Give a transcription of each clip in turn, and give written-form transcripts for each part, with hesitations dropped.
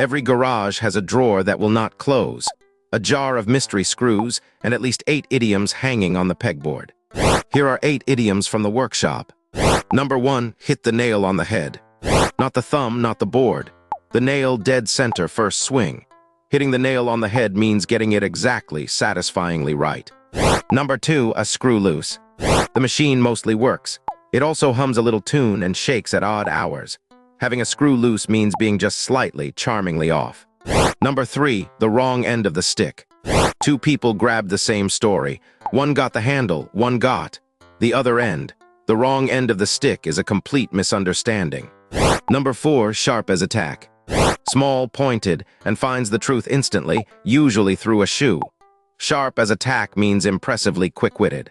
Every garage has a drawer that will not close, a jar of mystery screws, and at least 8 idioms hanging on the pegboard. Here are 8 idioms from the workshop. Number 1, hit the nail on the head. Not the thumb, not the board. The nail dead center first swing. Hitting the nail on the head means getting it exactly, satisfyingly right. Number 2, a screw loose. The machine mostly works. It also hums a little tune and shakes at odd hours. Having a screw loose means being just slightly, charmingly off. Number 3, the wrong end of the stick. 2 people grabbed the same story. One got the handle, one got the other end. The wrong end of the stick is a complete misunderstanding. Number 4, sharp as a tack. Small, pointed, and finds the truth instantly, usually through a shoe. Sharp as a tack means impressively quick-witted.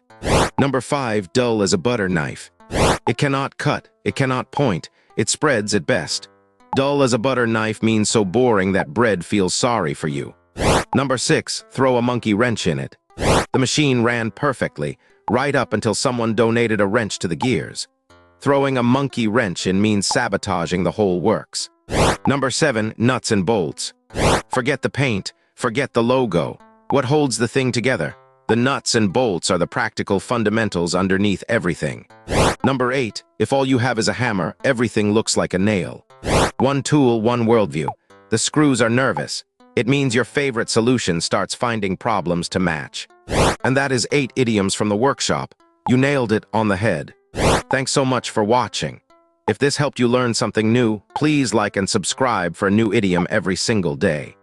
Number 5, dull as a butter knife. It cannot cut, it cannot point, it spreads at best. Dull as a butter knife means so boring that bread feels sorry for you. Number 6, throw a monkey wrench in it. The machine ran perfectly, right up until someone donated a wrench to the gears. Throwing a monkey wrench in means sabotaging the whole works. Number 7, nuts and bolts. Forget the paint, forget the logo. What holds the thing together? The nuts and bolts are the practical fundamentals underneath everything. Number 8, if all you have is a hammer, everything looks like a nail. One tool, one worldview. The screws are nervous. It means your favorite solution starts finding problems to match. And that is 8 idioms from the workshop. You nailed it on the head. Thanks so much for watching. If this helped you learn something new, please like and subscribe for a new idiom every single day.